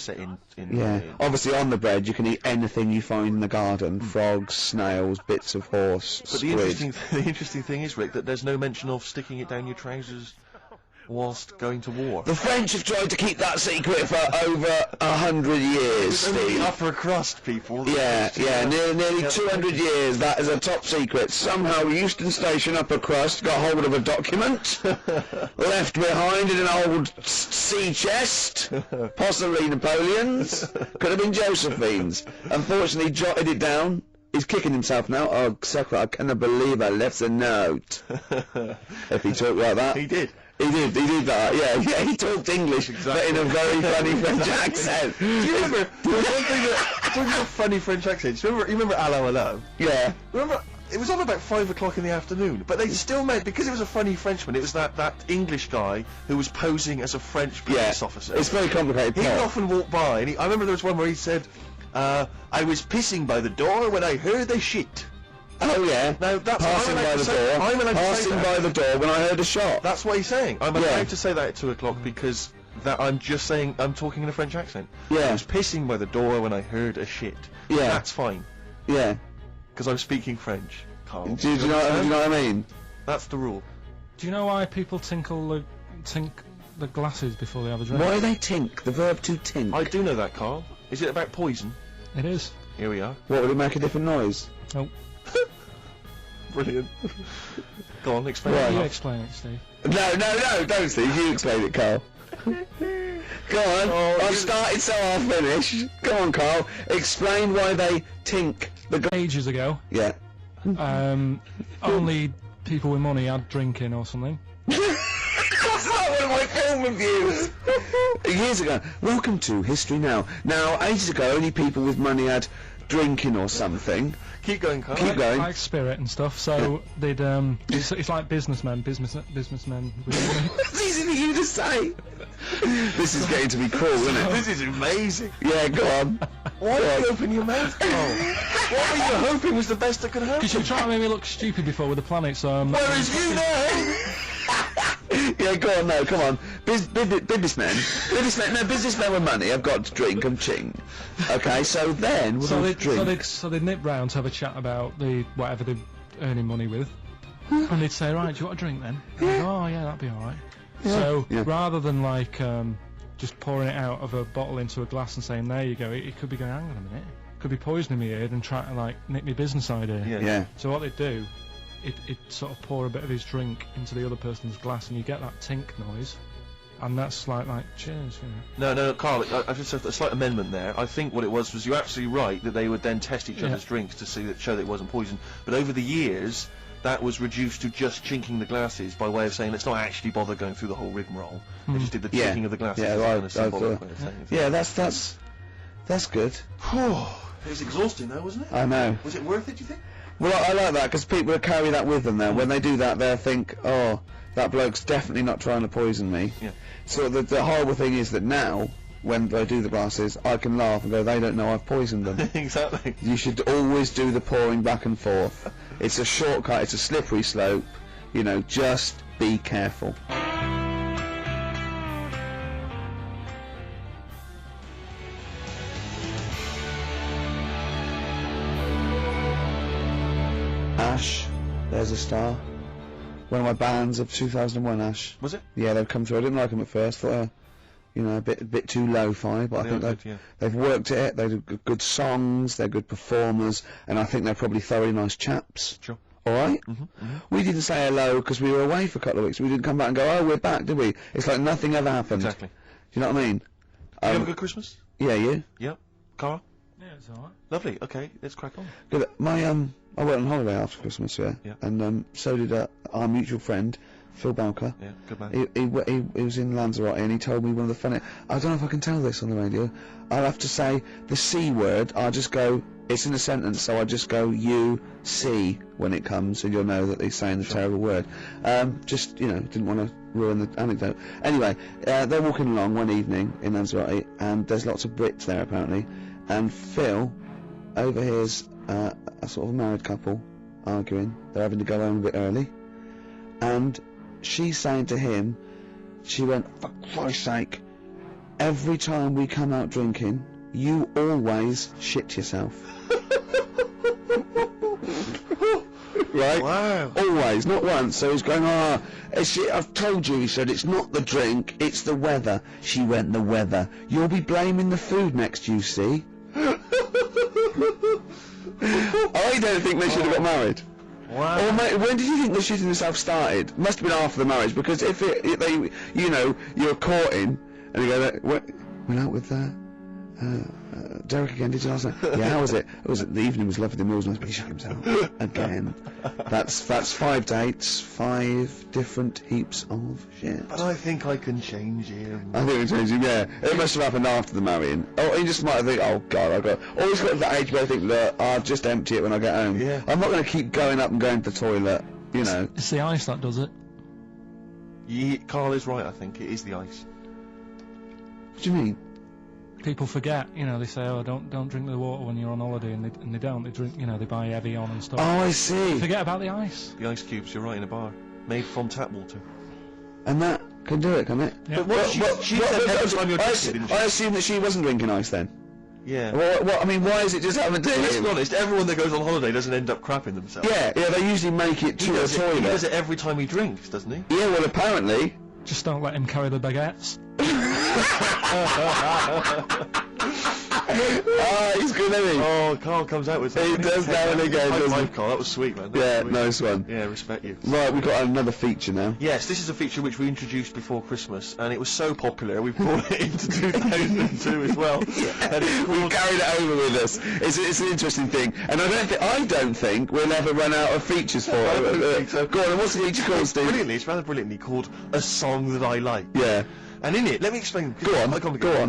set in. Yeah. Obviously, on the bread, you can eat anything you find in the garden: frogs, snails, bits of horse, But squid. the interesting thing is, Rick, that there's no mention of sticking it down your trousers whilst going to war. The French have tried to keep that secret for over 100 years, It's only Steve. the upper crust people. Yeah, nearly 200 years, that is a top secret. Somehow Euston Station upper crust got hold of a document, left behind in an old sea chest, possibly Napoleon's, could have been Josephine's. Unfortunately, jotted it down. He's kicking himself now. Oh, Secret, I cannot believe I left a note. If he talked like that. He did. He did that, yeah, he talked English, but in a very funny French accent. Do you remember, there was one thing that, talking about funny French accents, you remember Allo Allo? Yeah. Remember, it was on about 5 o'clock in the afternoon, but they still meant, because it was a funny Frenchman, it was that English guy who was posing as a French police officer. It's very complicated. He'd often walk by, and I remember there was one where he said, I was pissing by the door when I heard the shit. Oh yeah. Now that's passing by the door. I'm allowed to say Passing by the door when I heard a shot. That's what he's saying. I'm allowed to say that at 2 o'clock because I'm just saying I'm talking in a French accent. Yeah. I was pissing by the door when I heard a shit. Yeah. That's fine. Yeah. Because I'm speaking French. Carl. Do you know what I mean? That's the rule. Do you know why people tink the glasses before they have a drink? Why they tink? The verb to tink. I do know that, Carl. Is it about poison? It is. Here we are. What, would it make a different noise? Nope. Brilliant. Go on, explain Why it. you explain it, Steve? No, don't Steve, you explain it, Carl. Go on, I've started so I'll finish. Go on, Carl, explain why they tink the Ages ago, Yeah. only people with money had drinking or something. That's not one of my film reviews! Years ago. Welcome to History Now. Now, ages ago, only people with money had drinking or something. Keep going, Carl. Keep going. Like spirit and stuff, so they'd, it's like businessmen with It's easy for you to say. This is getting to be cruel, isn't it? This is amazing. Yeah, go on. Why did you open your mouth, Carl? What were you hoping was the best that could happen? Because you were trying to make me look stupid before with the planet, so Where is you now? Yeah, go on, no, come on. Businessmen with money have got to drink and ching. Okay, so then we'll drink. So they'd nip round to have a chat about the whatever they're earning money with, and they'd say, right, do you want a drink then? And I'd go, oh yeah, that'd be alright. So rather than like just pouring it out of a bottle into a glass and saying, there you go, it could be going, hang on a minute, could be poisoning me here and trying to like nick my business idea. Yeah. So what they'd do, it sort of pour a bit of his drink into the other person's glass, and you get that tink noise, and that's like cheers, you know. No, Carl, I've just a slight amendment there. I think what it was you're absolutely right that they would then test each other's drinks to show that it wasn't poison. But over the years, that was reduced to just chinking the glasses by way of saying let's not actually bother going through the whole rigmarole. They just did the chinking of the glasses. Yeah, kind of symbolic way of saying it. Yeah, that's good. It was exhausting though, wasn't it? I know. Was it worth it, do you think? Well, I like that because people will carry that with them. Now, when they do that, they'll think, "Oh, that bloke's definitely not trying to poison me." Yeah. So the horrible thing is that now, when they do the glasses, I can laugh and go, "They don't know I've poisoned them." Exactly. You should always do the pouring back and forth. It's a shortcut. It's a slippery slope. You know, just be careful. Ash, there's a star. One of my bands of 2001, Ash. Was it? Yeah, they've come through. I didn't like them at first. Thought, a bit too lo-fi. But I think they've worked it. They do good songs. They're good performers, and I think they're probably thoroughly nice chaps. Sure. All right. We didn't say hello because we were away for a couple of weeks. We didn't come back and go, "Oh, we're back," did we? It's like nothing ever happened. Exactly. Do you know what I mean? Did you have a good Christmas? Yeah, you. Yep. Carl? Yeah, it's alright. Lovely. Okay, let's crack on. Good. I went on holiday after Christmas, Yeah. and so did our mutual friend Phil Balker. Yeah, good man. He was in Lanzarote and he told me one of the funny. I don't know if I can tell this on the radio. I'll have to say the C word. I'll just go. It's in a sentence, so I just go you see when it comes, and you'll know that he's saying the terrible word. Just didn't want to ruin the anecdote. Anyway, they're walking along one evening in Lanzarote, and there's lots of Brits there apparently, and Phil overhears a sort of married couple arguing. They're having to go home a bit early, and she's saying to him, she went, "For Christ's sake, every time we come out drinking, you always shit yourself. Right? Wow. Always, not once. So he's going, I've told you, he said, it's not the drink, it's the weather. She went, the weather. You'll be blaming the food next, you see. I don't think they should have got married. Wow. Or when did you think the shitting themselves started? Must have been after the marriage, because if they, you know, you're courting, and you go, went out with Derek again, did you last night? Yeah, how was it? The evening was lovely, the meal was nice, but he shot himself. Again. That's 5 dates, 5 different heaps of shit. But I think I can change him. I think we changed him, yeah. It must have happened after the marrying. Oh, he just might have think, oh god, always got to that age where I think, look, I'll just empty it when I get home. Yeah. I'm not going to keep going up and going to the toilet, you know. It's the ice that does it. Carl is right, I think. It is the ice. What do you mean? People forget, you know, they say, oh, don't drink the water when you're on holiday, and they don't. They drink, you know, they buy Evian and stuff. Oh, I see. Forget about the ice. The ice cubes, you're right, in a bar. Made from tap water. And that can do it, can it? Yeah. But she said every time you're drinking, didn't she? I assume that she wasn't drinking ice then. Yeah. What, I mean, why is it just happened to Let's be him? honest, everyone that goes on holiday doesn't end up crapping themselves. Yeah, they usually make it to a toilet. He does it every time he drinks, doesn't he? Yeah, well, apparently. Just don't let him carry the baguettes. He's good, isn't he? Oh, Carl comes out with something. He does now and again, High doesn't five, he? Carl, that was sweet, man. Yeah, nice one. Yeah, respect you. Right, we've got another feature now. Yes, this is a feature which we introduced before Christmas, and it was so popular we brought it into 2002 as well. And it's We've called... carried it over with us. It's an interesting thing, and I don't think we'll ever run out of features for I it. don't think so. Go on, what's the feature called, Steve? Brilliantly, it's rather brilliantly called A Song That I Like. Yeah. And in it, let me explain. Go on.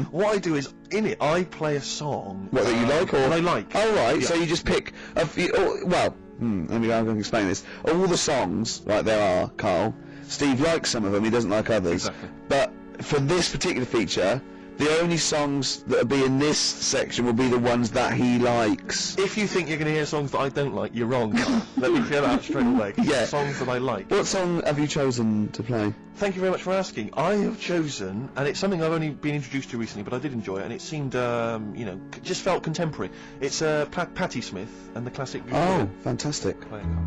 What I do is, in it, I play a song. What, that you like, or? That I like. Oh, right, Yeah. so you just pick, let me I'm going to explain this. All the songs, like there are, Carl, Steve likes some of them, he doesn't like others. Exactly. But for this particular feature, the only songs that will be in this section will be the ones that he likes. If you think you're going to hear songs that I don't like, you're wrong. Let me clear that out straight away. Yeah. Songs that I like. What song have you chosen to play? Thank you very much for asking. I have chosen, and it's something I've only been introduced to recently, but I did enjoy it, and it seemed, just felt contemporary. It's Patti Smith and the classic. Oh, fantastic. Play it, Carl.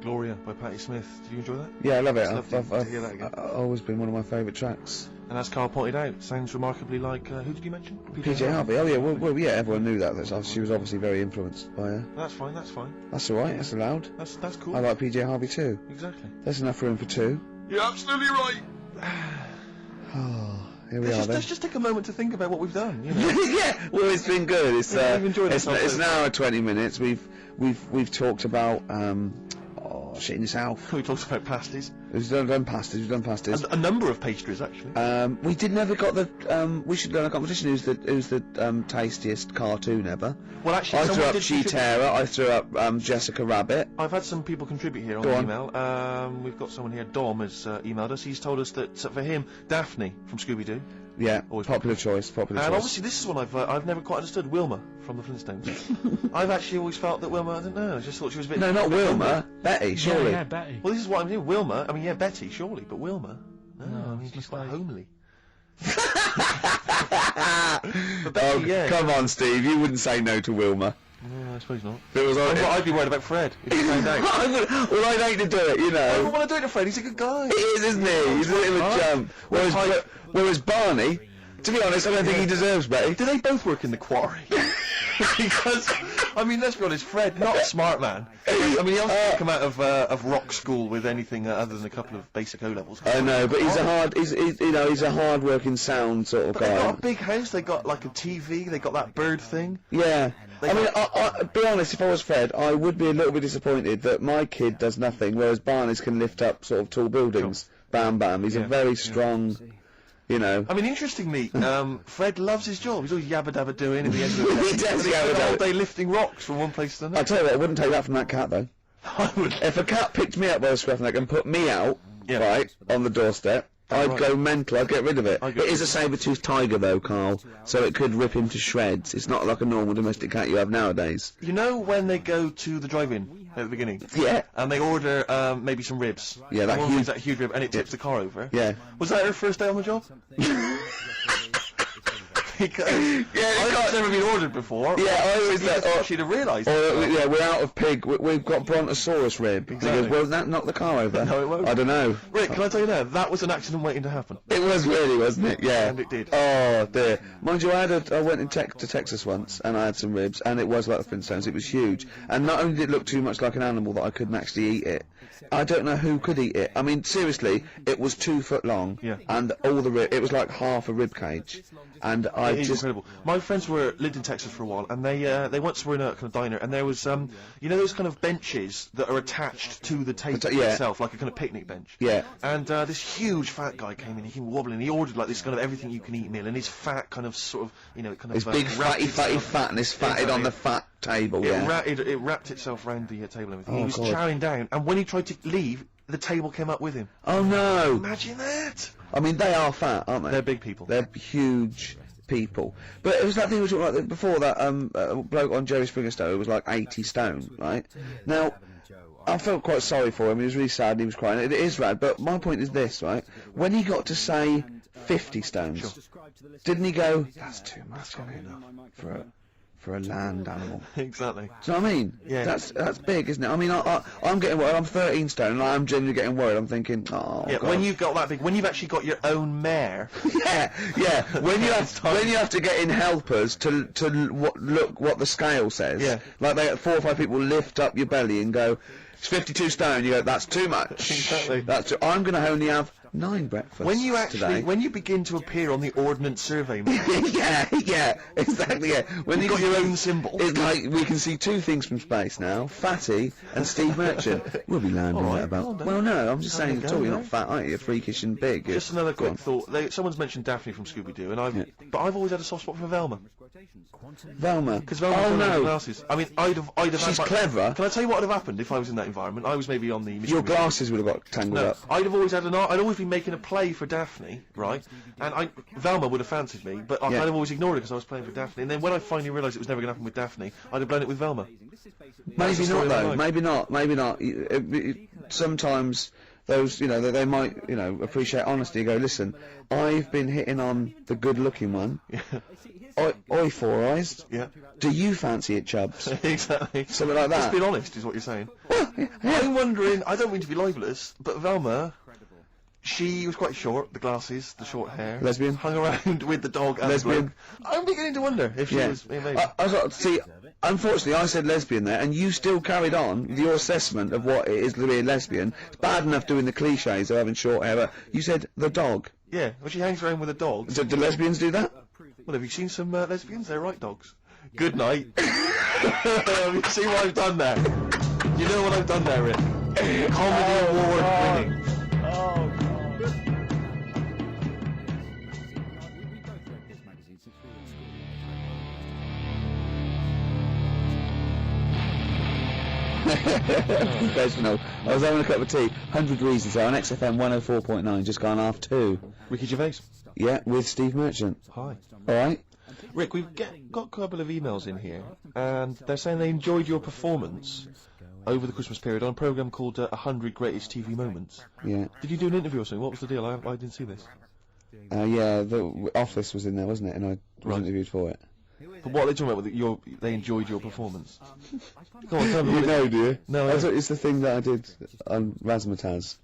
Gloria by Patti Smith. Did you enjoy that? Yeah, I love it. It's lovely to hear that again. I've always been one of my favourite tracks. And as Carl pointed out, sounds remarkably like, who did you mention? PJ Harvey. Oh yeah, well, yeah, everyone knew that. She was obviously very influenced by her. That's fine, that's fine. That's alright, that's allowed. That's cool. I like PJ Harvey too. Exactly. There's enough room for 2. You're absolutely right. Oh, here we are then. Let's just take a moment to think about what we've done, you know. Yeah, well, it's been good. It's Yeah, we've enjoyed it's ourselves. an hour and 20 minutes. We've talked about shitting yourself. We talked about pasties. We've done pasties. A number of pastries, actually. We did never got the. We should learn a competition. Who's the tastiest cartoon ever? Well, actually, I threw someone up did She-Tara. I threw up Jessica Rabbit. I've had some people contribute here on Go the on. email. We've got someone here, Dom, has emailed us. He's told us that for him, Daphne from Scooby-Doo. Yeah, Always popular choice. And obviously, this is one I've never quite understood. Wilma from the Flintstones. I've actually always felt that Wilma. I don't know. I just thought she was a bit. No, not Wilma. Betty, surely. Yeah, Betty. Well, this is what I'm doing. Wilma. I mean, yeah, Betty, surely, but Wilma. No, No, I mean, it's she's quite like- homely. But Betty, yeah. Come on, Steve. You wouldn't say no to Wilma. No, I suppose not. If it was on. I'd be worried about Fred if he found out. Well, I'd hate to do it, you I know. don't want to do it to Fred. He's a good guy. He is, isn't he? He's a bit of a Right. jump. Whereas Barney, to be honest, I don't think he deserves Betty. Do they both work in the quarry? Because, I mean, let's be honest, Fred, not a smart man. I mean, he hasn't come out of rock school with anything other than a couple of basic O levels. I know, but he's a hard-working, sound sort of But they've got guy. a big house. They got like a TV. They got that bird thing. Yeah. They I mean, got- be honest, if I was Fred, I would be a little bit disappointed that my kid does nothing, whereas Barney's can lift up sort of tall buildings. Bam, bam. He's a Yeah, very yeah. strong, you know. I mean, interestingly, Fred loves his job. He's always yabba dabba doing at the end of the day. He does But he's yabba spent all dabba. day lifting rocks from one place to I another. tell you what, I wouldn't take that from that cat though. I would. If a cat picked me up by the scruff neck and put me out, Yeah. right, on the doorstep, I'd right. go mental. I'd get rid of it. I'd It get is a saber-toothed tiger, though, Carl, so it could rip him to shreds. It's not like a normal domestic cat you have nowadays. You know when they go to the drive-in at the beginning? Yeah. And they order maybe some ribs. Yeah, that One huge- brings that huge rib, and it tips the car over. Yeah. Was that her first day on the job? Because Yeah, I've never been ordered before. Yeah, I always thought she'd have realised. Or, yeah, we're out of pig. We've got Brontosaurus rib. Exactly. He goes, well, that knock the car over. No, it won't. I don't know. Rick, can I tell you now? That was an accident waiting to happen. It was really, wasn't it? Yeah. And it did. Oh dear. Mind you, I went in to Texas once, and I had some ribs, and it was like the Flintstones. It was huge, and not only did it look too much like an animal that I couldn't actually eat it. I don't know who could eat it. I mean, seriously, it was 2 foot long, Yeah. and all the rib. It was like half a rib cage, and I It is just. incredible. My friends lived in Texas for a while, and they once were in a kind of diner, and there was you know those kind of benches that are attached to the table Yeah. itself, like a kind of picnic bench. Yeah. And this huge fat guy came in, he came wobbling, he ordered like this kind of everything you can eat meal, and his fat kind of sort of, you know, kind of It's big wrapped fatty itself- fatness fatted on the fat table. Yeah. It wrapped itself around the table and everything. Oh, He was God. chowing down, and when he tried to leave, the table came up with him. Oh no. Imagine that! I mean, they are fat, aren't they? They're big people. They're huge people. But it was that thing we were talking about before, that bloke on Jerry Springer Show who was like 80 stone, right? Now, I felt quite sorry for him. He was really sad and he was crying. It is rad, but my point is this, right? When he got to say 50 stones, didn't he go, that's too much for a land animal? Exactly. Do you know what I mean? Yeah. That's big, isn't it? I mean, I'm getting worried. I'm 13 stone, and I'm genuinely getting worried. I'm thinking, oh, Yeah, God. when you've got that big, when you've actually got your own mare. yeah. When you have to get in helpers to look what the scale says. Yeah. Like 4 or 5 people lift up your belly and go, it's 52 stone. You go, that's too much. Exactly. I'm going to only have 9 breakfasts When you actually, today. when you begin to appear on the Ordnance Survey map, yeah, exactly, yeah. When you've got your own symbol. It's like we can see 2 things from space now: Fatty and Steve Merchant. We'll be landing All right, at about. well done. Well, no, I'm just Have saying a at go, all. You're mate. not fat, aren't you? You're freakish and big. Just another Go on. quick thought. Someone's mentioned Daphne from Scooby-Doo, and but I've always had a soft spot for Velma. Velma. Because Velma's Oh one of the no, glasses. I mean, I'd have had she's my- clever. Can I tell you what would have happened if I was in that environment? I was maybe on the Your Mystery Machine. glasses would have got tangled No, up. I'd have always had I'd always been making a play for Daphne, right? And Velma would have fancied me, but I'd Yeah. kind of always ignored it because I was playing for Daphne. And then when I finally realised it was never going to happen with Daphne, I'd have blown it with Velma. Maybe That's the not story of my though. life. Maybe not. Sometimes those, they might, appreciate honesty. You go, listen, I've been hitting on the good-looking one. Oi, Four Eyes. Yeah. Do you fancy it, Chubbs? Exactly. Something like Just that. being honest is what you're saying. Well, yeah. I'm wondering, I don't mean to be libelous, but Velma, she was quite short, the glasses, the short hair. Lesbian? Hung around with the dog and Lesbian? the bloke. I'm beginning to wonder if she Yeah. was maybe. I got see. Unfortunately, I said lesbian there, and you still carried on with your assessment of what it is to be a lesbian. It's bad enough doing the cliches of having short hair, but you said the dog. Yeah, well, she hangs around with a dog. Do lesbians do that? Well, have you seen some lesbians? They're right dogs. Good night. You see what I've done there? You know what I've done there, Rick? Comedy award winning. Professional. I was having a cup of tea. 100 Reasons there on XFM 104.9, just gone half 2. Ricky Gervais. Yeah, with Steve Merchant. Hi. Alright? Rick, we've got a couple of emails in here, and they're saying they enjoyed your performance over the Christmas period on a programme called 100 Greatest TV Moments. Yeah. Did you do an interview or something? What was the deal? I didn't see this. Yeah, the Office was in there, wasn't it? And I was Right. interviewed for it. But what are they talking about? They enjoyed your performance. Go on, tell me. what it- do you? No, That's it's the thing that I did on Razzmatazz.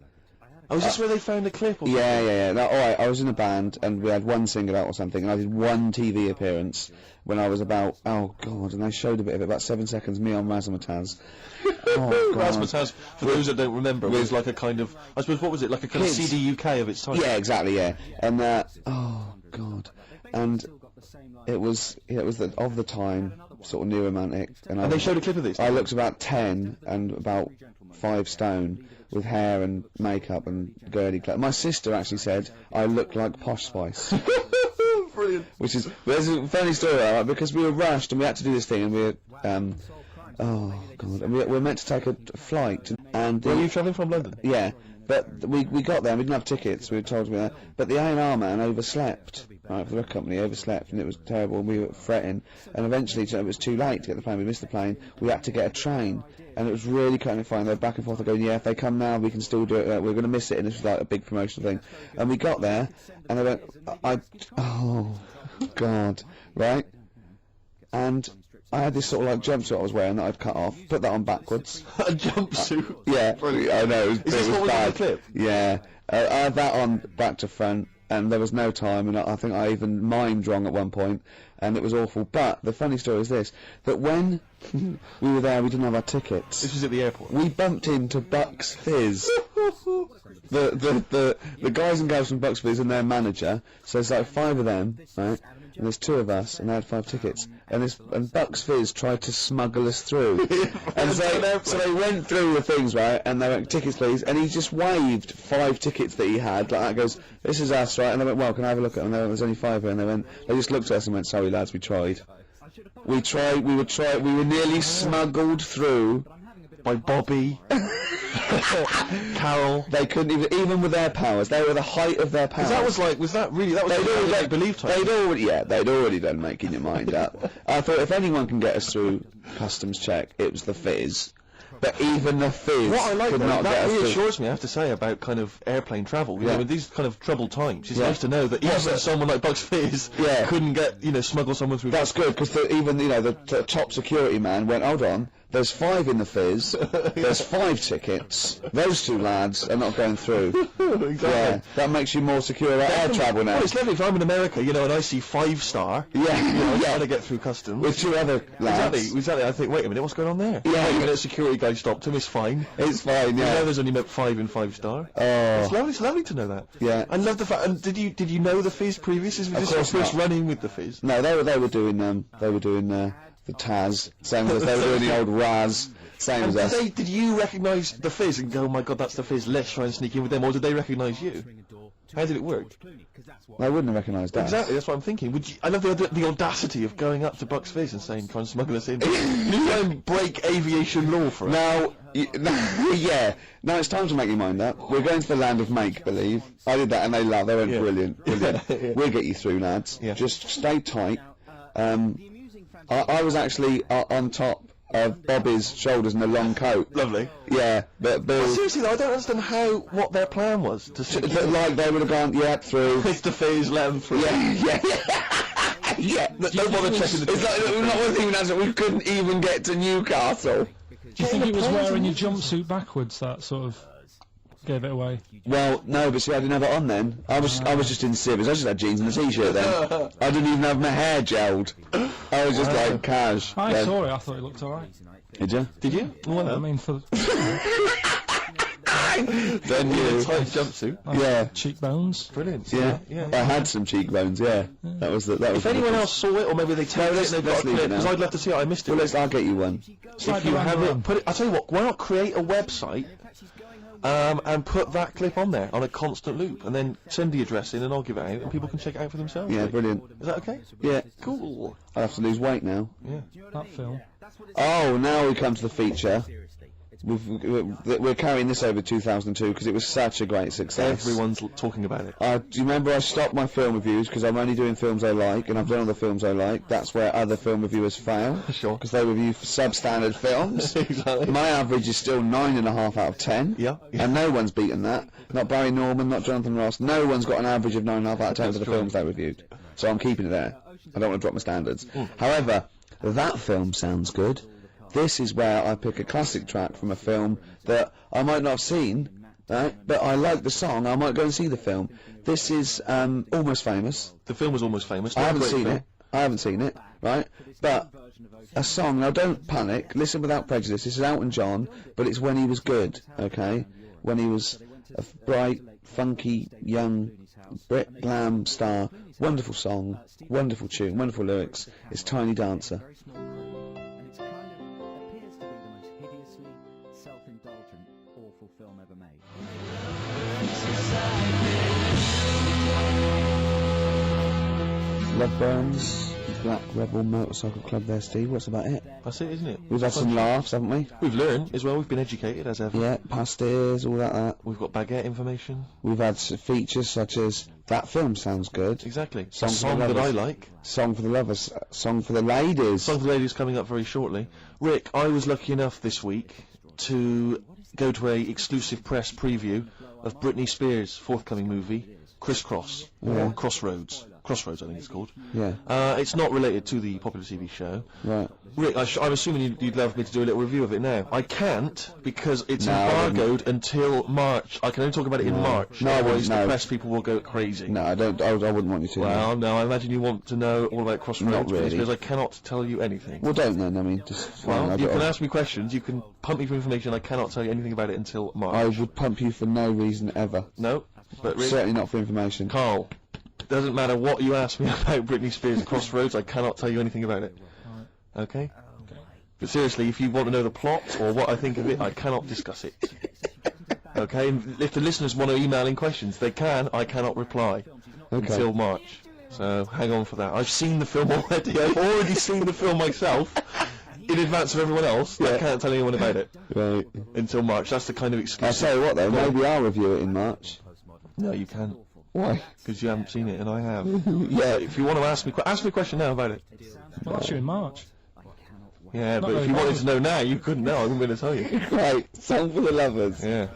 Oh, is this where they found a clip? Or Yeah. Alright, I was in a band and we had one single out or something, and I did one TV appearance when I was about, oh god, and they showed a bit of it, about 7 seconds, me on Razzmatazz. Oh god. Razzmatazz, for those that don't remember, was like a kind of, I suppose, what was it? Like a kind of Kids. CD UK of its time. Yeah, exactly, yeah. And oh god. And it was of the time, sort of new romantic. And they showed a clip of this. I looked about 10 and about 5 stone with hair and makeup and girly clothes. My sister actually said I looked like Posh Spice. Brilliant. Which is, there's a funny story about that, because we were rushed and we had to do this thing, and we were, Oh God! And we were meant to take a flight, and Were you travelling from London? yeah, but we got there. And we didn't have tickets. We were told to be there, but the A&R man overslept. Right, for the record company, overslept, and it was terrible. And we were fretting, and eventually it was too late to get the plane. We missed the plane. We had to get a train, and it was really cutting it fine. They were back and forth, going, "Yeah, if they come now, we can still do it. We're going to miss it." And this was like a big promotional thing. And we got there, and they went, "Oh God!" Right, and I had this sort of like jumpsuit I was wearing that I'd cut off, put that on backwards. A jumpsuit? Yeah, I know, it was what was bad. on the clip? Yeah, I had that on back to front, and there was no time, and I think I even mimed wrong at one point, and it was awful. But the funny story is this, that when we were there, we didn't have our tickets. This was at the airport. We bumped into Bucks Fizz. The guys and girls from Bucks Fizz and their manager, so there's like 5 of them, right? And there's 2 of us, and they had 5 tickets. And Bucks Fizz tried to smuggle us through. And so they went through the things, right? And they went, "Tickets, please." And he just waved 5 tickets that he had, like that. Goes, "This is us, right?" And they went, "Well, can I have a look at them?" And they went, "There's only 5 here." And they just looked at us and went, "Sorry, lads, we tried. We were nearly smuggled through By Bobby. Carol. They couldn't even with their powers. They were the height of their powers. That was make-believe time. They'd already done making your mind up. I thought if anyone can get us through customs check, it was the Fizz. But even the Fizz What I like could though, not get that us through. reassures me, I have to say, about kind of airplane travel. You Yeah. know, in these kind of troubled times, it's Yeah. nice to know that even someone like Bucks Fizz Yeah. couldn't smuggle someone through. That's good, because even the top security man went, "Hold on, there's 5 in the Fizz, there's 5 tickets, those 2 lads are not going through." Exactly. Yeah, that makes you more secure about air travel now. Well, it's lovely if I'm in America, and I see 5-star, Yeah, trying to get through customs. with 2 other lads. Exactly. I think, wait a minute, what's going on there? Yeah. Wait a minute, security guy stopped him. It's fine. It's fine, You know, yeah. there's only meant 5 and 5-star. Oh. It's lovely to know that. Yeah. I love the fact. And did you know the Fizz previous? Was this your course first not. run-in with the Fizz? No, they were doing the Taz, same as they were doing the old Raz, same And as us. did you recognise the Fizz and go, "Oh my God, that's the Fizz, let's try and sneak in with them," or did they recognise you? How did it work? They wouldn't have recognised us. Exactly, that's what I'm thinking. I love the audacity of going up to Bucks Fizz and saying, "Try and smuggle us in." You try and break aviation law for us. Now, yeah. Now it's time to make your mind up. We're going to the land of make-believe. I did that and they laughed. They went, Yeah. brilliant. Yeah. We'll get you through, lads. Yeah. Just stay tight. I was actually on top of Bobby's shoulders in a long coat. Lovely. Yeah, but Bill... Seriously though, I don't understand what their plan was to sneak in. Like, they would have gone, yeah, through. Mr. Fizz, let them through. Yeah. Yeah. Don't bother checking the It's like, not one thing that's we couldn't even get to Newcastle. Do you think it was wearing your jumpsuit backwards that sort of gave it away? Well, no, but see, I didn't have it on then. I was just in civvies. I just had jeans and a t-shirt then. I didn't even have my hair gelled. I was just like cash. I then. saw it, I thought it looked alright. Did you? Did you? I mean, for Then you. Tight jumpsuit. Yeah. cheekbones. Brilliant. Yeah. Yeah. I had some cheekbones. Yeah. That was. If anyone else saw it, or maybe they taped it and they've got a let's leave clip, it now. because I'd love to see it. I missed it. Well, I'll get you one. Slide If you around have the it, room. put it. I tell you what. Why not create a website, and put that clip on there on a constant loop, and then send the address in, and I'll give it out, and people can check it out for themselves. Yeah, brilliant. Is that okay? Yeah. Cool. I'll have to lose weight now. Yeah. That film. Oh, now we come to the feature. We're carrying this over 2002 because it was such a great success. Everyone's talking about it. Do you remember I stopped my film reviews because I'm only doing films I like, and I've done all the films I like. That's where other film reviewers fail. Sure. Because they review substandard films. Exactly. My average is still 9.5 out of 10. Yeah. And no one's beaten that. Not Barry Norman, not Jonathan Ross. No one's got an average of 9.5 out of 10 for the true. films they reviewed. So I'm keeping it there. I don't want to drop my standards. However, that film sounds good. This is where I pick a classic track from a film that I might not have seen, right? But I like the song. I might go and see the film. This is Almost Famous. The film was almost famous. I haven't Great seen film. it. I haven't seen it, right? But a song. Now, don't panic. Listen without prejudice. This is Elton John, but it's when he was good, okay? When he was a bright, funky, young Brit glam star. Wonderful song, wonderful tune, wonderful lyrics. It's Tiny Dancer. And it's kind of appears to be the most hideously self-indulgent, awful film ever made. Love Burns, Black Rebel Motorcycle Club there, Steve. What's about it? That's it, isn't it? We've had some laughs, haven't we? We've learned as well. We've been educated as ever. Yeah, pastilles, all that. We've got baguette information. We've had features such as that film sounds good. Exactly. Song A for song the that I lovers. like. Song for the lovers, song for the ladies. Song for the Ladies coming up very shortly. Rick, I was lucky enough this week to go to a exclusive press preview of Britney Spears' forthcoming movie, Crisscross, or Crossroads. Crossroads, I think it's called. Yeah. It's not related to the popular TV show. Right. Rick, I'm assuming you'd love me to do a little review of it now. I can't, because it's No, I wouldn't. embargoed until March. I can only talk about it in March. No, I otherwise wouldn't, the no. press people will go crazy. No, I don't. I wouldn't want you to. Well, no, I imagine you want to know all about Crossroads, Not really. because I cannot tell you anything. Well, don't then. I mean, just. Well, I you don't- can ask me questions, you can pump me for information, I cannot tell you anything about it until March. I would pump you for no reason ever. No, but Rick, Certainly not for information. Carl, doesn't matter what you ask me about Britney Spears' Crossroads, I cannot tell you anything about it. Okay? But seriously, if you want to know the plot or what I think of it, I cannot discuss it. Okay? And if the listeners want to email in questions, they can. I cannot reply until March. So hang on for that. I've seen the film already. I've already seen the film myself in advance of everyone else. I can't tell anyone about it Right. until March. That's the kind of I'll exclusive. tell you what though. Maybe I'll review it in March. No, you can't, Why? because you haven't seen it, and I have. Yeah. If you want to ask me a question now about it. Well, that's you in March. Yeah, but very if you wanted bothered. to know now, you couldn't know. I wouldn't be able to tell you. Right. Song for the lovers. Yeah.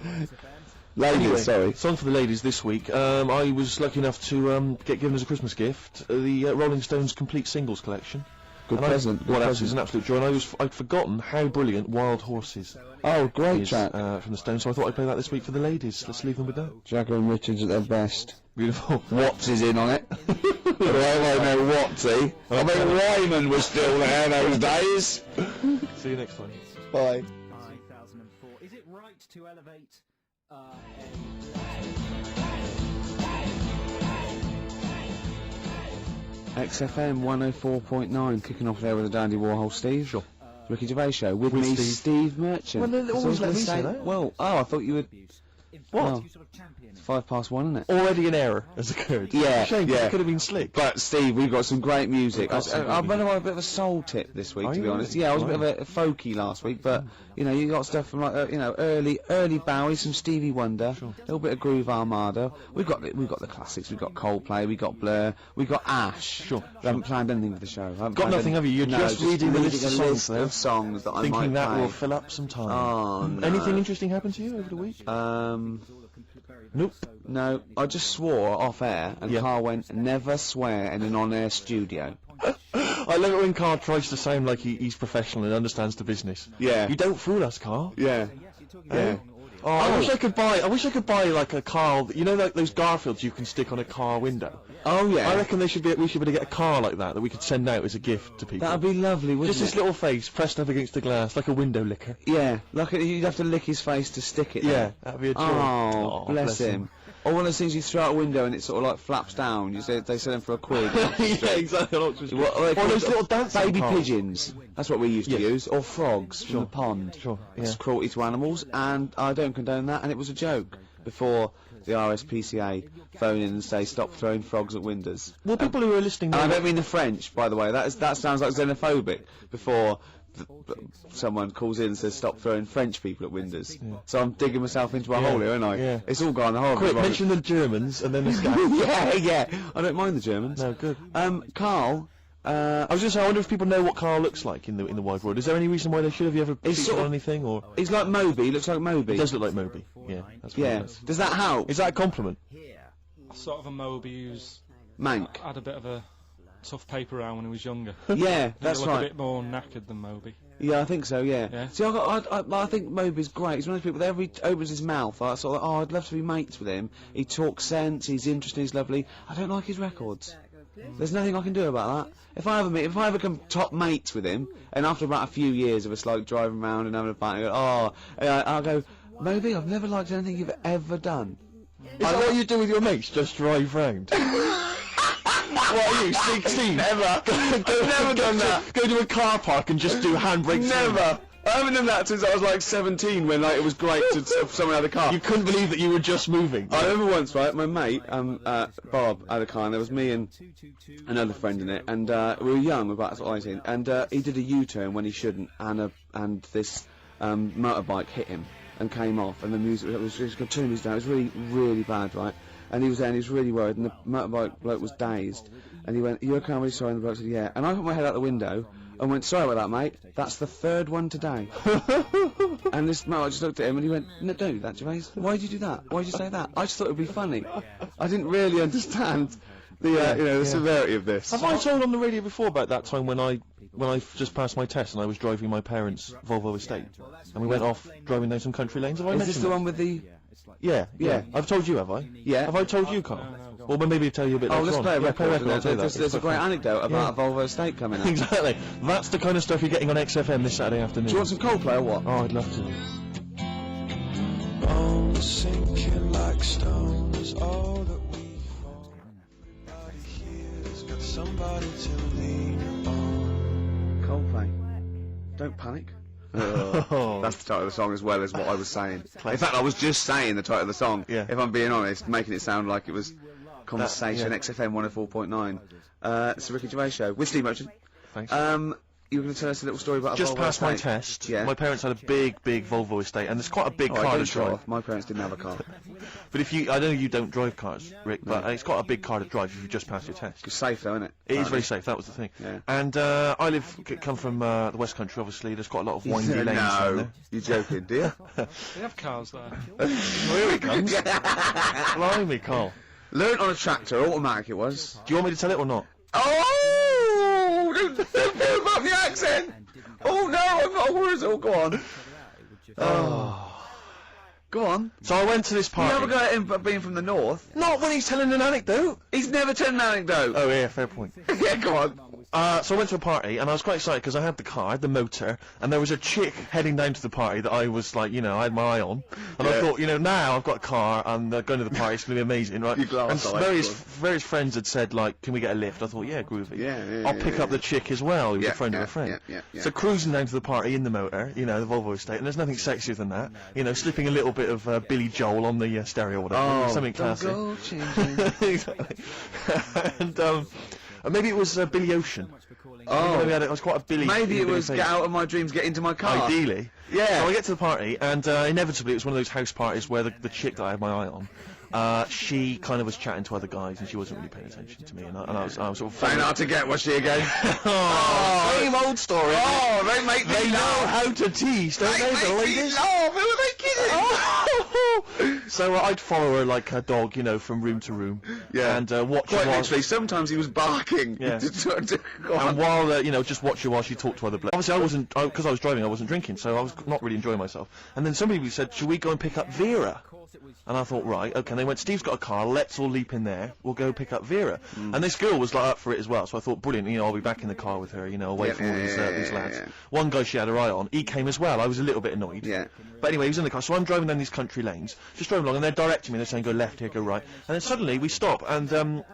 Ladies. Anyway, Sorry. Song for the Ladies this week. I was lucky enough to get given as a Christmas gift the Rolling Stones complete singles collection. Good And present. Good Well, present. actually, it's an absolute joy. And I'd forgotten how brilliant Wild Horses Oh, great is track. from the Stones, so I thought I'd play that this week for the ladies. Let's leave them with that. Jagger and Richards at their best. Beautiful. Watts is in on it. But I know Watsy. I mean, Wyman was still there those days. See you next time. Bye. 5004. Is it right to elevate XFM 104.9, kicking off there with the Dandy Warhol Steve. Sure. Ricky Gervais Show with With me, Steve. Steve Merchant. Well, they That's what always I was let me gonna say that. Well, I thought you would. What? Well, 1:05, isn't it? Already an error has occurred. Yeah, Shame, 'cause yeah. it could have been slick. But Steve, we've got some great music. We've got some I'm great going to have a bit of a soul tip this week, Are to be you honest. really? Yeah, I was a bit Right. of a folky last week, but you know, you got stuff from like early Bowie, some Stevie Wonder, a little bit of Groove Armada. We've got the classics. We've got Coldplay, we've got Blur, we've got Ash. Sure. We haven't planned anything for the show. I haven't Got planned nothing, any- have you? You're No, just reading the list a of songs list there, of songs that I Thinking might that play. will fill up some time. Oh, no. Anything interesting happened to you over the week? Nope. No, I just swore off air, and Yeah. Carl went, never swear in an on-air studio. I love it when Carl tries to sound like he's professional and understands the business. Yeah. You don't fool us, Carl. Yeah. Yeah. Oh, I wish I could buy like a Carl. You know, like those Garfields you can stick on a car window. Oh, yeah. I reckon we should be able to get a car like that we could send out as a gift to people. That'd be lovely, wouldn't Just it? his little face pressed up against the glass like a window licker. Yeah, like you'd have to lick his face to stick it Yeah, there. that'd be a joy. Oh, bless him. Or one of those things you throw out a window and it sort of like flaps down. You say they sell them for a quid. Yeah, exactly. What are they Or called? those little dancing baby cars. pigeons. That's what we used to Yes. use. Or frogs from the pond. Sure, It's yeah. cruelty to animals, and I don't condone that. And it was a joke before the RSPCA phone in and say stop throwing frogs at windows. Well, people who are listening And I now, don't mean the French, by the way. That sounds like xenophobic. Before someone calls in and says stop throwing French people at windows. So I'm digging myself into a Yeah, hole here, aren't I? yeah. It's all gone horribly quick, wrong. mention the Germans and then this guy. yeah. I don't mind the Germans. No, good. Carl. I was just saying, I wonder if people know what Carl looks like in the wide world. Is there any reason why they should have you ever It's featured sort on of- anything, or He's like Moby. He looks like Moby. it does look like Moby? Yeah, that's what it Yeah. is. Does that help? Is that a compliment? Sort of a Moby who's Mank. had a bit of a tough paper around when he was younger. Yeah, that's He looked right. a bit more knackered than Moby. Yeah, I think so. Yeah. Yeah. See, I think Moby's great. He's one of those people that every he opens his mouth, I sort of like, oh, I'd love to be mates with him. He talks sense. He's interesting. He's lovely. I don't like his records. There's nothing I can do about that. If I ever become top mates with him, and after about a few years of us like driving around and having a fight, I go, I'll go, Moby, I've never liked anything you've ever done. Is that what you do with your mates? Just drive round? What are you, 16? Never. I've never done that. Go to a car park and just do handbrakes. Never. I haven't done that since I was like 17, when like it was great to someone had a car. You couldn't believe that you were just moving. I remember once, right, my mate, Bob, had a car, and there was me and another friend in it, and we were young, about sort of 18, and he did a U-turn when he shouldn't, and this motorbike hit him and came off, and the music, it was just turning me down. It was really, really bad, right? And he was there, and he was really worried, and the motorbike bloke was dazed, and he went, "You okay? I'm really sorry." And the bloke said, "Yeah." And I put my head out the window and went, "Sorry about that, mate. That's the third one today." And this motorbike just looked at him, and he went, "No, don't do that, Gervais. Why did you do that? Why did you say that?" I just thought it would be funny. I didn't really understand the severity of this. Have I told on the radio before about that time when I just passed my test and I was driving my parents' Volvo estate, and we went off driving down some country lanes? Have I Is mentioned this the that? one with the... Yeah. I've told you, have I? Yeah. Have I told you, Carl? Well, maybe I'll tell you a bit Oh, later let's on. play a Yeah, record. I'll tell you that. There's a great anecdote about a Volvo estate coming up. Exactly. That's the kind of stuff you're getting on XFM this Saturday afternoon. Do you want some Coldplay or what? Oh, I'd love to. Bones sinking like stones, all that we fall. Everybody here's got somebody to lean on. Coldplay. Don't panic. That's the title of the song as well as what I was saying. In fact, I was just saying the title of the song, Yeah. if I'm being honest, making it sound like it was Conversation, yeah. XFM 104.9. It's the Ricky Gervais Show, with Steve Merchant. Thanks. You were going to tell us a little story about a Just Volvo passed my estate. test. Yeah. My parents had a big Volvo estate, and it's quite a big Oh, I car to don't show drive. off. My parents didn't have a car. But if you, I know you don't drive cars, Rick, but it's quite a big car to drive if you just passed your test. It's safe though, isn't it? It is very safe. That was the thing. Yeah. And I come from the West Country. Obviously, there's quite a lot of windy lanes down No, there. you're joking, do you? They have cars there. Well, here he comes. Blimey, Carl. Learned on a tractor, automatic it was. Do you want me to tell it or not? Oh! Don't feel about the accent! Oh no, I'm not horizontal, go on. Go on. So I went to this You party. never got him being from the north. Not when he's telling an anecdote. He's never told an anecdote. Oh yeah, fair point. Yeah, go on. So I went to a party, and I was quite excited because I had the car, I had the motor, and there was a chick heading down to the party that I was like, I had my eye on. And I Yeah. thought, now I've got a car, and going to the party, it's going to be amazing, right? You glass and eye, various of course. various friends had said, like, can we get a lift? I thought, yeah, groovy. Yeah, I'll pick up the chick as well, who's Yeah, a friend of yeah, a friend. yeah. So cruising down to the party in the motor, the Volvo estate, and there's nothing sexier than that. Slipping a little bit of Billy Joel on the stereo or whatever. Something classy. Go changing. Exactly. And maybe it was Billy Ocean. Oh. Maybe it was quite a Billy. Maybe it Billy was face. get out of my dreams, get into my car. Ideally. Yeah. So I get to the party, and inevitably it was one of those house parties where the chick that I had my eye on, she kind of was chatting to other guys, and she wasn't really paying attention to me, and I was sort of... Saying hard to get, was she again? Oh, same old story. Oh, they make me They know laugh. how to tease, don't they, the make me ladies? laugh. Who are they kidding? So I'd follow her like a dog, from room to room. Yeah. And watch her Quite while... literally, sometimes he was barking. Yeah. Go on. And while, just watch her while she talked to other blokes. Obviously, I wasn't, because I was driving, I wasn't drinking, so I was not really enjoying myself. And then somebody said, should we go and pick up Vera? And I thought, right, okay. And they went, Steve's got a car, let's all leap in there, we'll go pick up Vera. And this girl was like up for it as well, so I thought, brilliant, I'll be back in the car with her, away from all these lads. yeah. One guy she had her eye on, he came as well, I was a little bit annoyed. Yeah. But anyway, he was in the car, so I'm driving down these country lanes, just driving along, and they're directing me, they're saying, go left here, go right. And then suddenly we stop, and one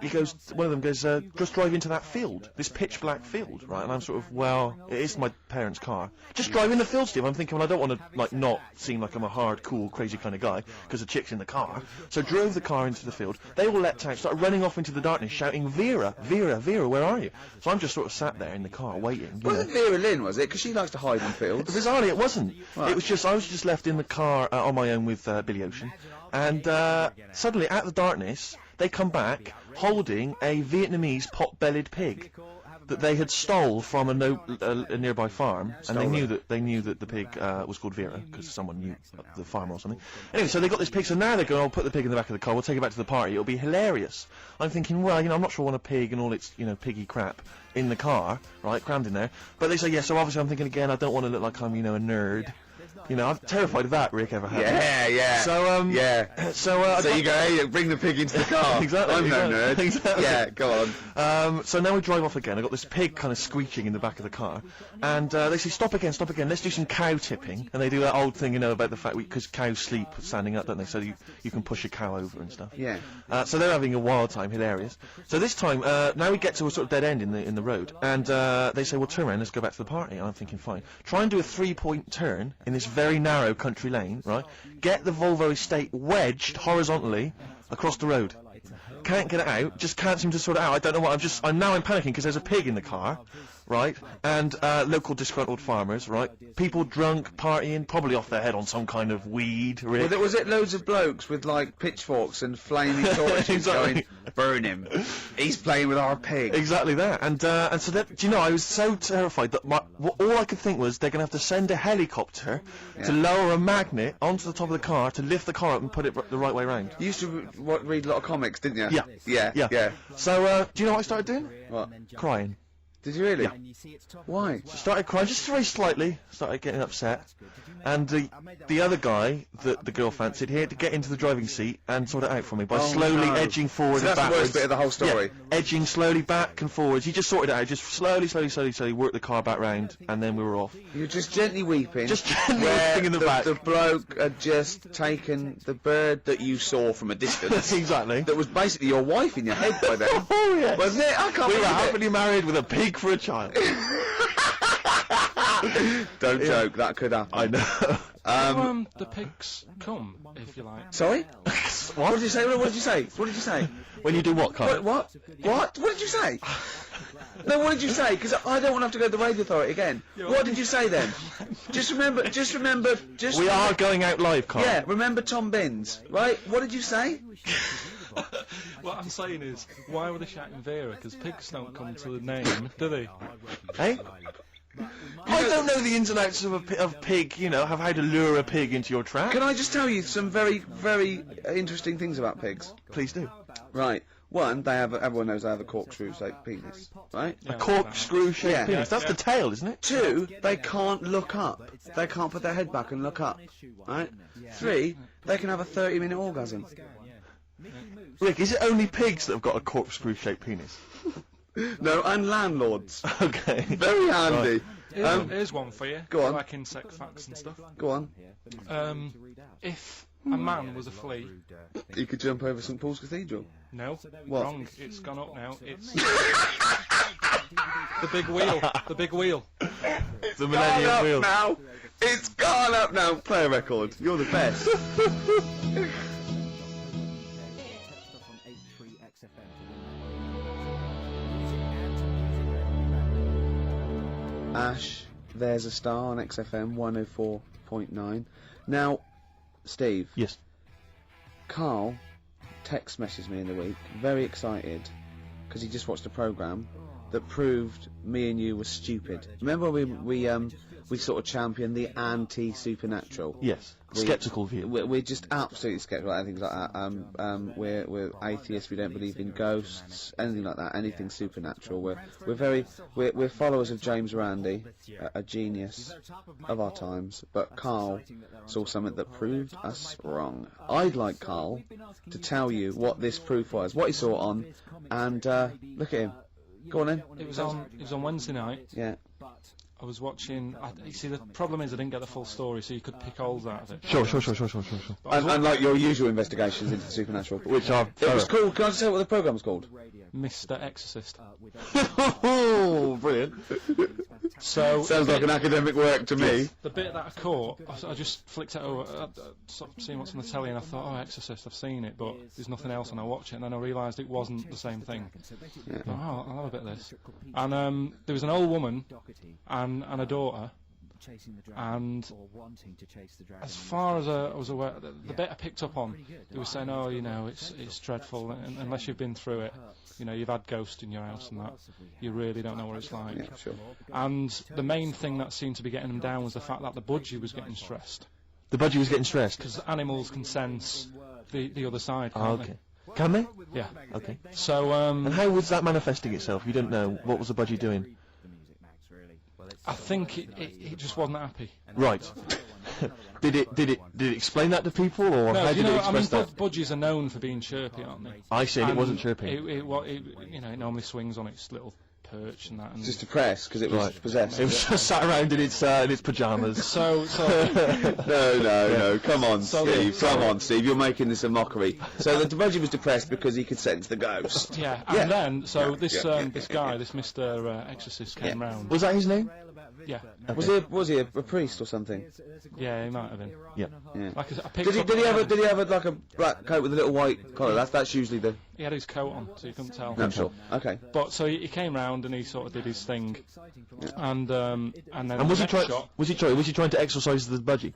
of them goes, just drive into that field, this pitch black field, right? And I'm sort of, well, it is my parents' car. Just drive in the field, Steve. I'm thinking, well, I don't want to, not seem like I'm a hard, cool, crazy kind of guy, because the chick's in the car. So drove the car into the field. They all leapt out, started running off into the darkness, shouting, Vera, Vera, Vera, where are you? So I'm just sort of sat there in the car, waiting. Wasn't Vera Lynn, was it? Because she likes to hide in fields. Bizarrely, it wasn't. Right. It was just, I was just left in the car on my own with Billy Ocean, and suddenly, out of the darkness, they come back holding a Vietnamese pot-bellied pig that they had stole from a nearby farm, and they knew that the pig was called Vera because someone knew the farmer or something. Anyway, so they got this pig. So now they're going, "I'll put the pig in the back of the car. We'll take it back to the party. It'll be hilarious." I'm thinking, well, I'm not sure I want a pig and all its piggy crap in the car, right, crammed in there. But they say, yeah. So obviously, I'm thinking again, I don't want to look like I'm a nerd. You know, I'm terrified of that, Rick, ever happened. Yeah. So, Yeah. So So you go, hey, bring the pig into the car. Exactly, I'm no exactly, nerd. exactly. Yeah, go on. So now we drive off again. I've got this pig kind of squeaking in the back of the car. And they say, stop again, let's do some cow tipping. And they do that old thing, you know, about the fact because cows sleep standing up, don't they? So you can push a cow over and stuff. Yeah. So they're having a wild time, hilarious. So this time, now we get to a sort of dead end in the road. And they say, well, turn around, let's go back to the party. And I'm thinking, fine. Try and do a 3-point turn in this very narrow country lane, right? Get the Volvo Estate wedged horizontally across the road. Can't get it out, just can't seem to sort it out. I don't know what, I'm panicking because there's a pig in the car, right? And local disgruntled farmers, right? People drunk, partying, probably off their head on some kind of weed, Rick. Was it loads of blokes with like pitchforks and flaming torches Exactly. going, burn him? He's playing with our pig. Exactly that, and so that, do you know, I was so terrified that all I could think was they're going to have to send a helicopter to lower a magnet onto the top of the car to lift the car up and put it the right way round. You used to read a lot of comics, didn't you? Yeah. Yeah. So, do you know what I started doing? What? Crying. Did you really? Why? Started crying just very slightly, started getting upset, and the other guy that the girl fancied, he had to get into the driving seat and sort it out for me by slowly edging forward So and that's the backwards. worst bit of the whole story. Yeah, edging slowly back and forwards. He just sorted it out, just slowly worked the car back round, and then we were off. You were just gently weeping. Just gently where weeping in the back. The bloke had just taken the bird that you saw from a distance. Exactly. That was basically your wife in your head by then. Oh yes. Wasn't it? I can't We were believe it. happily married with a pig for a child. Don't joke, that could happen. I know. The pigs come, if you like. Sorry? What did you say? What did you say? What did you say? When you do what, Carl? What? What did you say? No, what did you say? Because I don't want to have to go to the radio authority again. What did you say then? Just remember. We are going out live, Carl. Yeah, remember Tom Binns, right? What did you say? What I'm saying is, why were they shouting Vera? Because pigs don't come to the name, do they? Hey? I don't know the ins and outs of pig, you know, how to lure a pig into your trap. Can I just tell you some very, very interesting things about pigs? Please do. Right. One, everyone knows they have a corkscrew-shaped penis, right? Yeah, A corkscrew-shaped Yeah. penis. That's the tail, isn't it? Two, they can't look up. They can't put their head back and look up, right? Three, they can have a 30-minute orgasm. Rick, is it only pigs that have got a corkscrew-shaped penis? No, and landlords. Okay. Very handy. Here's one for you. Go on. Like insect facts and stuff. Go on. If a man was a flea, You could jump over St Paul's Cathedral. no, What? wrong. It's gone up now. It's the big wheel. The big wheel. The Millennium Wheel. now. It's gone up now. Play a record. You're the best. Ash, there's a star on XFM 104.9. Now, Steve, Yes. Carl text messaged me in the week, very excited, because he just watched a programme that proved me and you were stupid. Remember we sort of championed the anti-supernatural? Yes. Skeptical view. We're just absolutely skeptical about things like that. We're atheists. We don't believe in ghosts, anything like that. Anything supernatural. We're followers of James Randi, a genius of our times. But Carl saw something that proved us wrong. I'd like Carl to tell you what this proof was, what he saw on, and look at him. Go on then. It was on Wednesday night. Yeah. I was watching. You see, the problem is I didn't get the full story, so you could pick holes out of it. Sure. Unlike your usual investigations into the supernatural, Which are it was called. Can I just tell you what the programme was called? Mr. Exorcist. Oh, brilliant. So Sounds like an academic work to me. the bit that I caught, I just flicked it over, sort of seeing what's on the telly, and I thought, oh, Exorcist, I've seen it, but there's nothing else, and I watch it, and then I realised it wasn't the same thing. I thought, oh, I'll have a bit of this. And there was an old woman and a daughter, and as far as I was aware, the bit I picked up on, they were saying, oh, you know, it's dreadful, and unless you've been through it, you know, you've had ghosts in your house and that, you really don't know what it's like. Yeah, sure. And the main thing that seemed to be getting them down was the fact that the budgie was getting stressed. The budgie was getting stressed. Because animals can sense the other side, Oh, can't okay. Can they? they? Yeah. Okay. So, And how was that manifesting itself? You don't know. What was the budgie doing? I think it just wasn't happy. Right. Did it explain that to people, or No, how do did you it know, I mean, express that? budgies are known for being chirpy, aren't they? I see, and it And wasn't chirping. It normally swings on its little perch and that. And Just depressed because it was Right. possessed. It was just sat around in its pajamas. so No, come on, So Steve. the- Come on, Steve. You're making this a mockery. So the budgie was depressed because he could sense the ghost. yeah, Yeah. and then this yeah, this guy, this Mr. Exorcist came round. Was that his name? Yeah, Was he a priest or something? yeah, he might have been. Yeah. Yeah. Like I picked up Did he have like a black coat with a little white collar? That's usually the. He had his coat on, so you couldn't tell. No, sure. Okay. But so he came round and he sort of did his thing, and then And was the he next trying? shot, Was he trying to exorcise the budgie?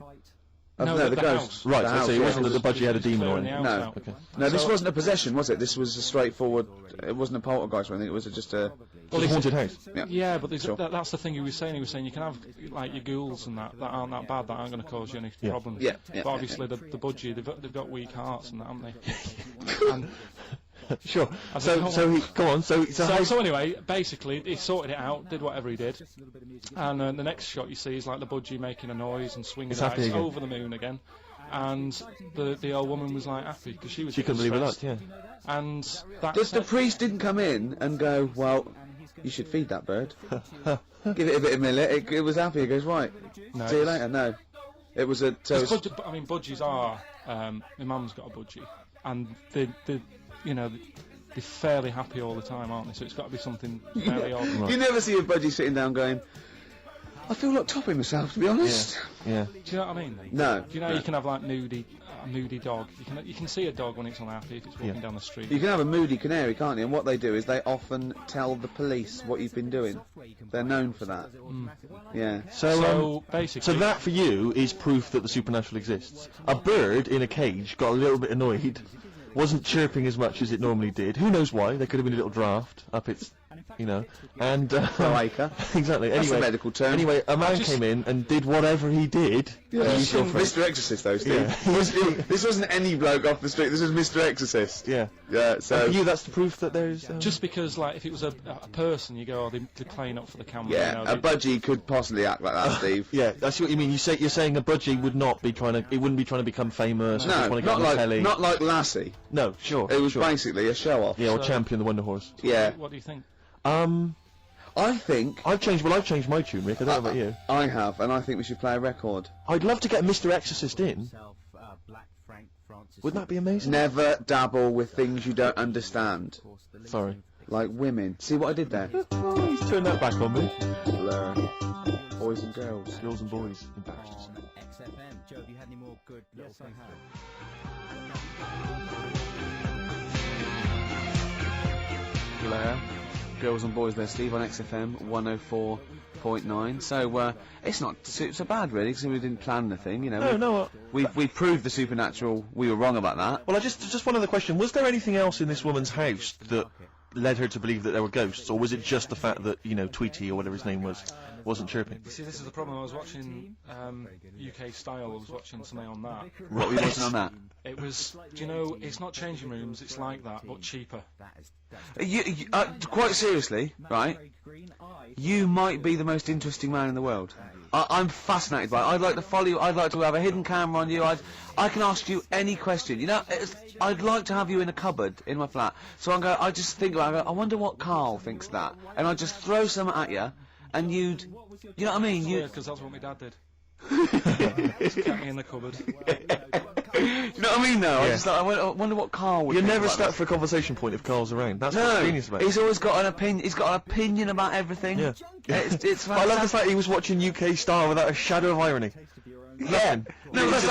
No, the the ghost. house. Right. The So house, it yeah. wasn't that the budgie had a demon or clearing the anything. house No. out. Okay. No, this So- wasn't a possession, was it? This was a straightforward. It wasn't a poltergeist or anything. It was just a. Well, a haunted house. Yeah, but Sure. that's the thing he was saying. He was saying you can have like your ghouls and that aren't that bad, that aren't going to cause you any Yeah. problems. Yeah, But yeah, obviously the budgie, they've got weak hearts and that, haven't they? And Sure. I So don't so know. he go on. So so anyway, basically he sorted it out, did whatever he did, and the next shot you see is like the budgie making a noise and swinging It's it out. happy It's again. over the moon again. And the old woman was like happy because she was she couldn't believe it. stressed. Yeah. And that's Just the priest didn't come in and go, well, you should feed that bird. Give it a bit of millet. It was happy. It goes, right. No, See you it's- later. No. It was a. So It's I mean, budgies are. My mum's got a budgie, and they're fairly happy all the time, aren't they? So it's got to be something fairly odd. You never see a budgie sitting down going, I feel like topping myself, to be honest. Yeah. Do you know what I mean? No. Do you know you can have like a moody dog? You can see a dog when it's unhappy if it's walking Yeah. down the street. You can have a moody canary, can't you? And what they do is they often tell the police what you've been doing. They're known for that. Yeah. So Basically, so that for you is proof that the supernatural exists. A bird in a cage got a little bit annoyed, wasn't chirping as much as it normally did. Who knows why? There could have been a little draft up its, and Cloaca. exactly. That's Anyway, a medical term. Anyway, a man just- came in and did whatever he did. Mr. Exorcist, though, Steve. This wasn't any bloke off the street. This was Mr. Exorcist. Yeah. Yeah. So So. for you, that's the proof that there's. just because like if it was a person, you go, oh, they're playing up for the camera. Yeah, a budgie could possibly act like that, Steve. Yeah, that's what you mean. You're saying a budgie would not be trying to. It wouldn't be trying to become famous. or No, want to get on the telly. not like Lassie. No, sure. It was sure. basically a show-off. Yeah, or So- Champion the Wonder Horse. Yeah. What do you think? I think I've changed my tune, Rick. I don't know about you. I have, and I think we should play a record. I'd love to get Mr. Exorcist in. Wouldn't that be amazing? Never dabble with things you don't understand, Sorry. like women. See what I did there? He's turned that back on me. Blur. Boys and girls. Girls and boys. Embarrassed to say. XFM. Joe, have you had any more good little things? Blur. Girls and boys there, Steve, on XFM 104.9. So it's not so bad really, because we didn't plan the thing. No. We proved the supernatural. We were wrong about that. Well, just one other question. Was there anything else in this woman's house that led her to believe that there were ghosts, or was it just the fact that Tweety or whatever his name was wasn't chirping? You see, this is the problem. I was watching UK Style. I was watching something on that. What were you watching on that? It was, do you know, it's not changing rooms. It's like that, but cheaper. Quite seriously, right? You might be the most interesting man in the world. I'm fascinated by it. I'd like to follow you. I'd like to have a hidden camera on you. I can ask you any question. I'd like to have you in a cupboard in my flat. So I just think about it. I wonder what Carl thinks of that. And I'd just throw some at you, and you know what I mean? Because that's what my dad did. Just kept me in the cupboard. You know what I mean, though? Yeah. I wonder what Carl would You're think never about stuck this. for a conversation point if Carl's around. That's what's No, genius about it. he's always got an opinion. He's got an opinion about everything. Yeah. It's I love the fantastic. fact he was watching UK Star without a shadow of irony. Yeah. No, that's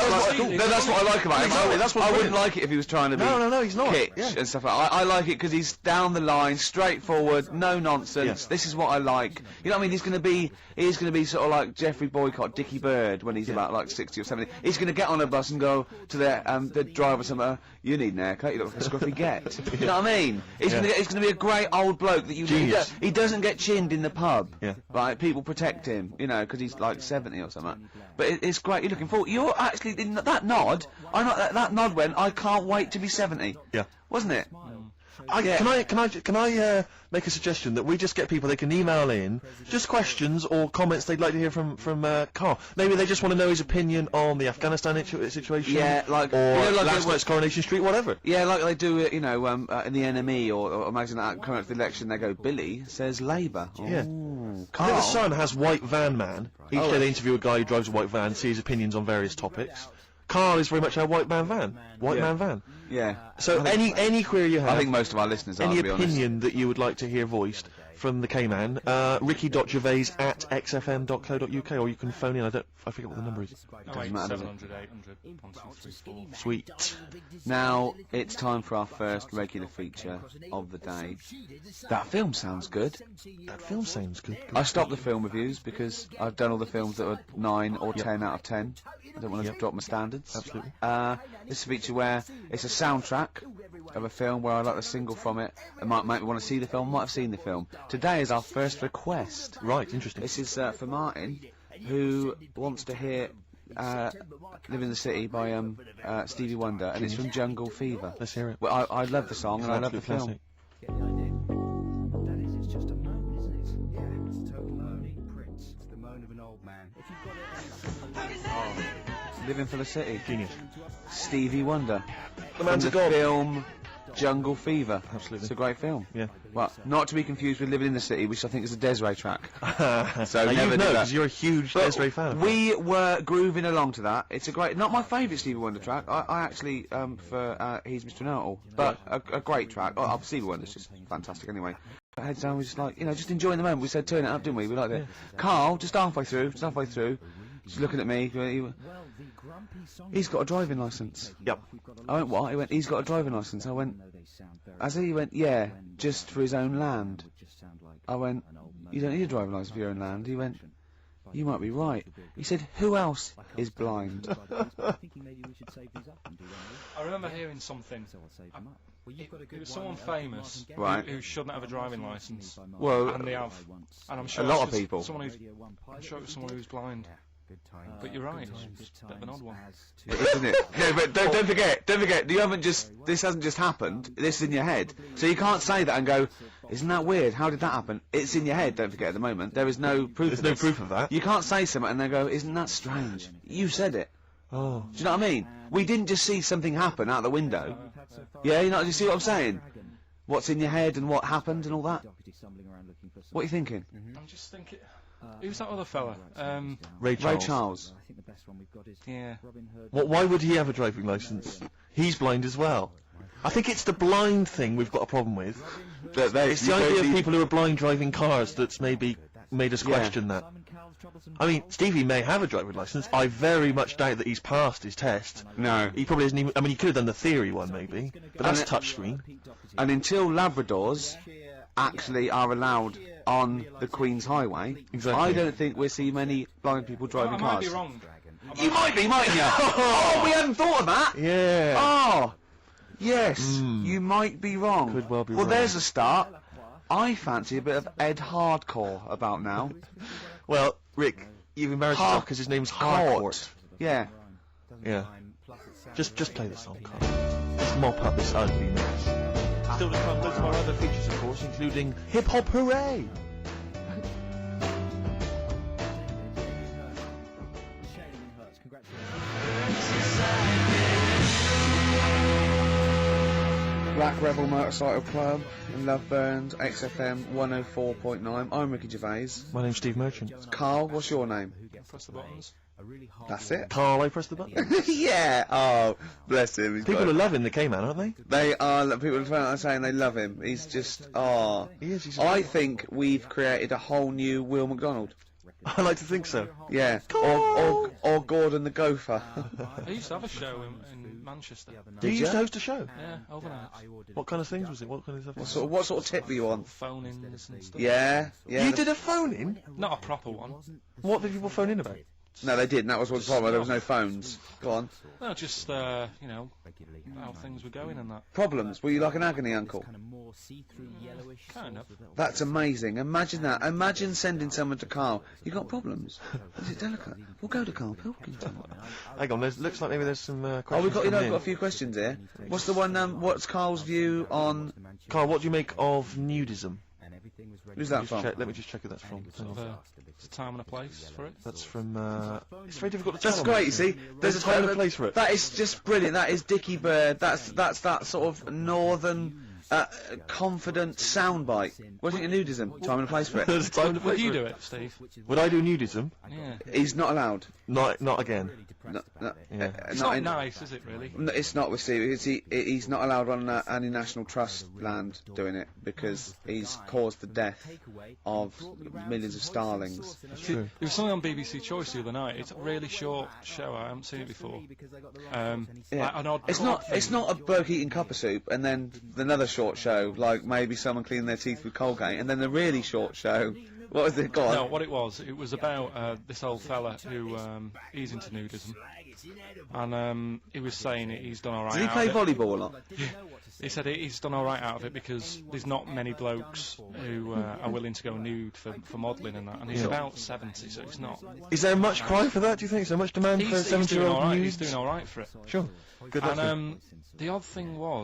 what I like about him. Exactly, that's what's I wouldn't brilliant. like it if he was trying to be No, he's not. kitsch Yeah. and stuff like that. I like it because he's down the line, straightforward, no nonsense. Yeah. This is what I like. You know what I mean? He's going to be sort of like Geoffrey Boycott, Dickie Bird when he's about like 60 or 70. He's going to get on a bus and go to the driver somewhere. You need an haircut. You look like a scruffy get. You know what I mean? He's Yeah. going to be a great old bloke that you. Genius. He doesn't get chinned in the pub. Yeah. Right? People protect him. Because he's like 70 or something. But it's great. You're looking forward. You're actually in that nod. That nod went. I can't wait to be 70. Yeah. Wasn't it? Can I make a suggestion that we just get people, they can email in just questions or comments they'd like to hear from Carl. Maybe they just want to know his opinion on the Afghanistan situation. Yeah, like last night's Coronation Street, whatever. Yeah, like they do, in the NME or magazine that coming up to the election, they go, Billy says Labour. Yeah. Ooh, I think the Carl. Sun has White Van Man. Each day they interview a guy who drives a white van, see his opinions on various topics. Carl is very much a white man van. White man van. Yeah. So any query you have, I think most of our listeners are, any to be honest. opinion that you would like to hear voiced from the K-Man, ricky.gervais@xfm.co.uk, or you can phone in. I forget what the number is. Doesn't matter, 700, 800, 1234. Sweet. Now it's time for our first regular feature of the day. That film sounds good. That film sounds good. I stopped the film reviews because I've done all the films that were 9 or 10 out of 10. I don't want to drop my standards. Absolutely. This is a feature where it's a soundtrack of a film where I like the single from it. It might make me want to see the film, might have seen the film. Today is our first request. Right, interesting. This is for Martin, who wants to hear Live in the City by Stevie Wonder, and it's from Jungle Fever. Let's hear it. Well, I love the song and I love the Absolute film. Get the idea? That is, it's just a moan, isn't it? Yeah, it's a total moaning Prince. It's the moan of an old man. If you've got it, Living for the City. Genius. Stevie Wonder. The man's From a the god. film Jungle Fever. Absolutely. It's a great film. Yeah. Well, not to be confused with Living in the City, which I think is a Desiree track. So never you do know, that. because you're a huge But Desiree fan. we were grooving along to that. It's a great, not my favourite Stevie Wonder track. I actually, for He's Mr. Know-It-All, but a great track. Oh, Stevie Wonder's just fantastic anyway. Heads down, we just like, just enjoying the moment. We said turn it up, didn't we? We liked it. Carl, just halfway through, just looking at me. He's got a driving licence. Yep. I went, what? He went, he's got a driving licence. I went, as he went, yeah, just for his own land. I went, you don't need a driving licence for your own land. He went, you might be right. He said, who else is blind? I remember hearing something. It was someone famous Right. who shouldn't have a driving licence, Well, and they have. And I'm sure a lot it's of people. Someone who's, I'm sure it was someone who's blind. But you're right, it's a bit of an odd one. isn't it? No, but don't forget, this hasn't just happened, this is in your head. So you can't say that and go, isn't that weird, how did that happen? It's in your head, don't forget, at the moment. There is no proof There's of no this. proof of that. You can't say something and then go, isn't that strange? You said it. Oh. Do you know what I mean? We didn't just see something happen out the window. Yeah, you see what I'm saying? What's in your head and what happened and all that? What are you thinking? I'm just thinking, who's that other fella? Ray Charles. Ray Charles. Yeah. Why would he have a driving licence? He's blind as well. I think it's the blind thing we've got a problem with. It's the idea of people who are blind driving cars that's maybe made us question that. I mean, Stevie may have a driving licence. I very much doubt that he's passed his test. No. He probably hasn't even... I mean, he could have done the theory one, maybe. But that's touchscreen. And until Labradors actually are allowed on the Queen's Highway, Exactly. I don't think we'll see many blind people driving I might cars. be wrong. You might be, mightn't you? Oh, we hadn't thought of that. Yeah. Oh, yes, you might be wrong. Could well be Well, wrong. there's a start. I fancy a bit of Ed Hardcore about now. Well, Rick, you've embarrassed yourself because his name's Harcourt. Yeah. Yeah. Just play the song, Carl. Let's mop up this ugly mess. Still to come, loads of our other features, of course, including Hip Hop Hooray! Black Rebel Motorcycle Club and Love Burns, XFM 104.9. I'm Ricky Gervais. My name's Steve Merchant. Carl, what's your name? Press the buttons. That's it. Carl, I press the button. Yeah. Oh, bless him. He's People got are loving the K-Man, aren't they? They are. People are saying they love him. He's just. Oh. He is, he's I think we've created a whole new Will McDonald. I like to think so. Yeah. Or Gordon the Gopher. I used to have a show in Manchester. You Did used to ya? host a show? Yeah, overnight. What kind of things was it? What kind of stuff? What sort of tip were you on? Phone-ins and stuff. Yeah. You did a phone-in? Not a proper one. What did people phone in about? No, they didn't. That was what's the problem. There was no phones. Go on. No, just how things were going and that. Problems. Were you like an agony uncle? Kind of more see-through yellowish. Kind of. That's amazing. Imagine that. Imagine sending someone to Carl. You got problems? Is it delicate? We'll go to Carl Pilkington. Hang on, looks like maybe there's some questions. Oh, we've got coming in. got a few questions here. What's the one? What's Carl's view on? Carl, what do you make of nudism? Who's that from? Let me just check who that's from. Hang on. It's a time and a place for it. That's from. It's very difficult to tell. That's on great. this. You see, There's a time and a place for it. That is just brilliant. That is Dickie Bird. That's that sort of northern. Confident soundbite. What do you think of nudism? Time and a place for it. There's a time and a place Would you for do it, Steve? Would I do nudism? Yeah. He's not allowed. Not again. No, Yeah. It's not nice, is it, really? No, it's not with Steve. He's not allowed on any National Trust land doing it because he's caused the death of millions of starlings. True. There was something on BBC Choice the other night. It's a really short show. I haven't seen it before. Yeah. Like an odd It's not a bloke eating cup of soup and then another short show like maybe someone cleaning their teeth with Colgate and then the really short show. What was it? Go on. No, what it was about this old fella who he's into nudism, and he was saying he's done all right. Does he out play of it. volleyball a lot? He said he's done all right out of it because there's not many blokes who are willing to go nude for modelling and that, and he's Yeah. about 70, so it's not. Is there much cry for that? Do you think? Is there much demand for He's doing 70-year-old all right. nudes? He's doing all right for it. Sure. Good luck. And the odd thing was